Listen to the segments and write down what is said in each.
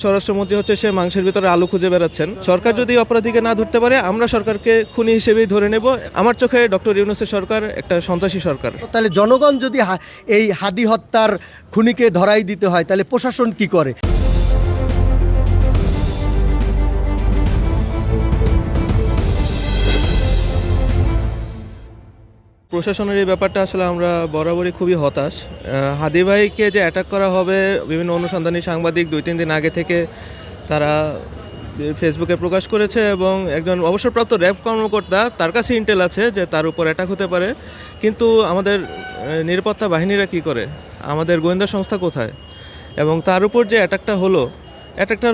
স্বরাষ্ট্রমন্ত্রী হচ্ছে সে মাংসের ভিতরে আলু খুঁজে বেড়াচ্ছেন। সরকার যদি অপরাধীকে না ধরতে পারে আমরা সরকারকে খুনি হিসেবেই ধরে নেব। আমার চোখে ডক্টর ইউনূসের সরকার একটা সন্ত্রাসী সরকার। তাহলে জনগণ যদি এই হাদি হত্যার খুনিকে ধরাই দিতে হয় তাহলে প্রশাসন কি করে? প্রশাসনের এই ব্যাপারটা আসলে আমরা বরাবরই খুবই হতাশ। হাদি ভাইকে যে অ্যাটাক করা হবে, বিভিন্ন অনুসন্ধানী সাংবাদিক 2-3 দিন আগে থেকে তারা ফেসবুকে প্রকাশ করেছে এবং একজন অবসরপ্রাপ্ত র্যাব কর্মকর্তা তার কাছে ইন্টেল আছে যে তার উপর অ্যাটাক হতে পারে। কিন্তু আমাদের নিরাপত্তা বাহিনীরা কি করে, আমাদের গোয়েন্দা সংস্থা কোথায়? এবং তার উপর যে অ্যাটাকটা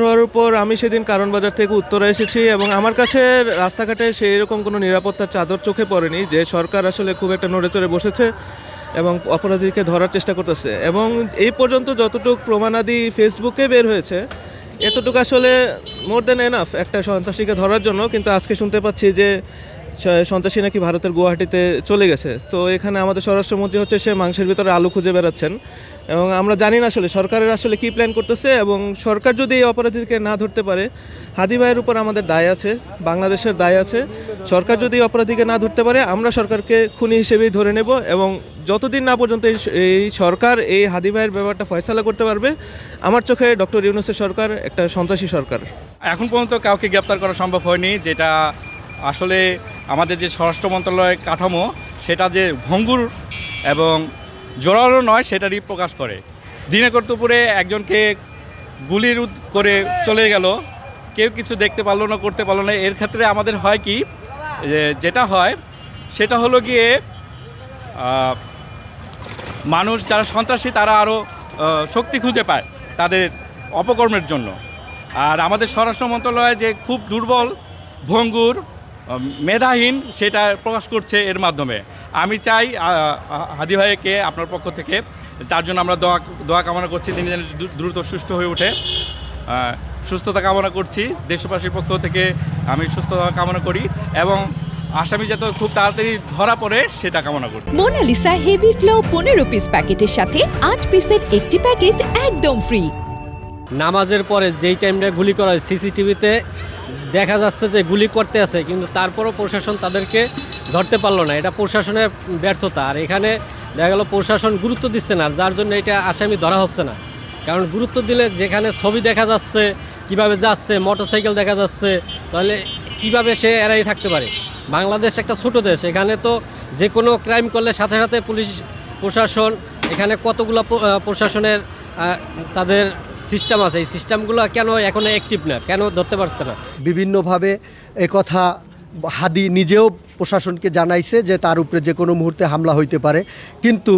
হওয়ার উপর আমি সেদিন কারণ বাজার থেকে উত্তরে এসেছি এবং আমার কাছে রাস্তাঘাটে সেই রকম কোনো নিরাপত্তার চাদর চোখে পড়েনি যে সরকার আসলে খুব একটা নড়ে চড়ে বসেছে এবং অপরাধীকে ধরার চেষ্টা করতেছে। এবং এই পর্যন্ত যতটুকু প্রমাণাদি ফেসবুকে বের হয়েছে এতটুকু আসলে মোর দ্যান এনাফ একটা সন্ত্রাসীকে ধরার জন্য। কিন্তু আজকে শুনতে পাচ্ছি যে সন্ত্রাসী নাকি ভারতের গুয়াহাটিতে চলে গেছে। তো এখানে আমাদের স্বরাষ্ট্রমন্ত্রী হচ্ছে সে মাংসের ভিতরে আলু খুঁজে বেড়াচ্ছেন এবং আমরা জানি না আসলে সরকারের আসলে কী প্ল্যান করতেছে। এবং সরকার যদি এই অপরাধীকে না ধরতে পারে, হাদি ভাইয়ের উপর আমাদের দায় আছে, বাংলাদেশের দায় আছে। সরকার যদি অপরাধীকে না ধরতে পারে আমরা সরকারকে খুনি হিসেবেই ধরে নেব এবং যতদিন না পর্যন্ত এই সরকার এই হাদি ভাইয়ের ব্যাপারটা ফয়সালা করতে পারবে, আমার চোখে ডক্টর ইউনূসের সরকার একটা সন্ত্রাসী সরকার। এখন পর্যন্ত কাউকে গ্রেপ্তার করা সম্ভব হয়নি, যেটা আসলে আমাদের যে স্বরাষ্ট্র মন্ত্রণালয়ের কাঠামো সেটা যে ভঙ্গুর এবং জোরালো নয় সেটারই প্রকাশ করে। দিনাজপুর দুপুরে একজনকে গুলির করে চলে গেল, কেউ কিছু দেখতে পারলো না, করতে পারলো না। এর ক্ষেত্রে আমাদের হয় কি, যেটা হয় সেটা হলো গিয়ে মানুষ যারা সন্ত্রাসী তারা আরও শক্তি খুঁজে পায় তাদের অপকর্মের জন্য। আর আমাদের স্বরাষ্ট্র মন্ত্রণালয় যে খুব দুর্বল, ভঙ্গুর, মেধাহীন সেটা প্রকাশ করছে এর মাধ্যমে। আমি চাই হাদি ভাইকে আপনার পক্ষ থেকে, তার জন্য আমরা দোয়া কামনা করছি তিনি যেন দ্রুত সুস্থ হয়ে ওঠে। সুস্থতা কামনা করছি, দেশবাসীর পক্ষ থেকে আমি সুস্থতা কামনা করি এবং আসামি যাতে খুব তাড়াতাড়ি ধরা পড়ে সেটা কামনা করি। মোনালিসা হেভি ফ্লো 15 পিস প্যাকেটের সাথে 8 পিসের একটি প্যাকেট একদম ফ্রি। নামাজের পরে যেই টাইমটা গুলি করা হয় সিসিটিভিতে দেখা যাচ্ছে যে গুলি করতে আছে, কিন্তু তারপরও প্রশাসন তাদেরকে ধরতে পারলো না। এটা প্রশাসনের ব্যর্থতা। আর এখানে দেখা গেল প্রশাসন গুরুত্ব দিচ্ছে না, যার জন্য এটা আসামি ধরা হচ্ছে না। কারণ গুরুত্ব দিলে যেখানে ছবি দেখা যাচ্ছে, কিভাবে যাচ্ছে, মোটরসাইকেল দেখা যাচ্ছে, তাহলে কিভাবে সে এড়াই থাকতে পারে? বাংলাদেশ একটা ছোট দেশ, এখানে তো যে কোনো ক্রাইম করলে সাথে সাথে পুলিশ প্রশাসন, এখানে কতগুলো প্রশাসনের তাদের সিস্টেম আছে, এই সিস্টেমগুলো কেন এখনও অ্যাক্টিভ না, কেন ধরতে পারছে না? বিভিন্নভাবে একথা হাদি নিজেও প্রশাসনকে জানাইছে যে তার উপরে যে কোনো মুহূর্তে হামলা হইতে পারে, কিন্তু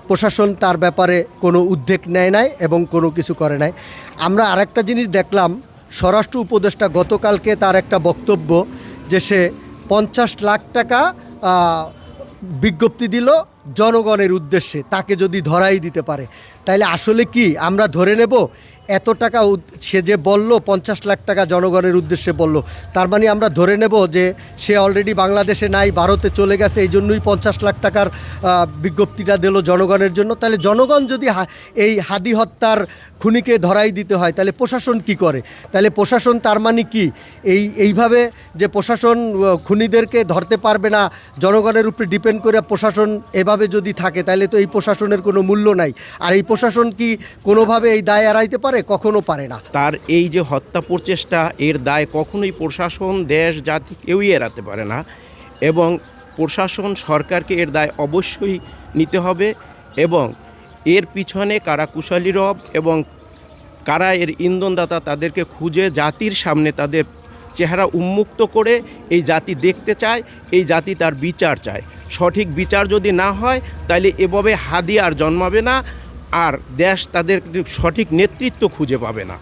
প্রশাসন তার ব্যাপারে কোনো উদ্যোগ নেয় নাই এবং কোনো কিছু করে নাই। আমরা আরেকটা জিনিস দেখলাম, স্বরাষ্ট্র উপদেষ্টা গতকালকে তার একটা বক্তব্য যে সে 50 লাখ টাকা বিজ্ঞপ্তি দিল জনগণের উদ্দেশ্যে, তাকে যদি ধরাই দিতে পারে। তাইলে আসলে কি আমরা ধরে নেব এত টাকা? সে যে বলল 50 লাখ টাকা জনগণের উদ্দেশ্যে বলল, তার মানে আমরা ধরে নেব যে সে অলরেডি বাংলাদেশে নাই, ভারতে চলে গেছে, এই জন্যই 50 লাখ টাকার বিজ্ঞপ্তিটা দিল জনগণের জন্য। তাহলে জনগণ যদি এই হাদি হত্যার খুনিকে ধরাই দিতে হয় তাহলে প্রশাসন কি করে? তাহলে প্রশাসন তার মানে কি এইভাবে যে প্রশাসন খুনিদেরকে ধরতে পারবে না, জনগণের উপরে ডিপেন্ড করে প্রশাসন এভাবে যদি থাকে তাহলে তো এই প্রশাসনের কোনো মূল্য নাই। আর এই প্রশাসন কি কোনোভাবে এই দায় এড়াইতে পারে? কখনো পারে না। তার এই যে হত্যা প্রচেষ্টা, এর দায় কখনোই প্রশাসন, দেশ, জাতি কেউই এড়াতে পারে না। এবং প্রশাসন, সরকারকে এর দায় অবশ্যই নিতে হবে এবং এর পিছনে কারা কুশলী রব এবং কারা এর ইন্ধনদাতা তাদেরকে খুঁজে জাতির সামনে তাদের চেহারা উন্মুক্ত করে এই জাতি দেখতে চায়, এই জাতি তার বিচার চায়। সঠিক বিচার যদি না হয় তাহলে এভাবে হাদি আর জন্মাবে না, আর দেশ তাদের সঠিক নেতৃত্ব খুঁজে পাবে না।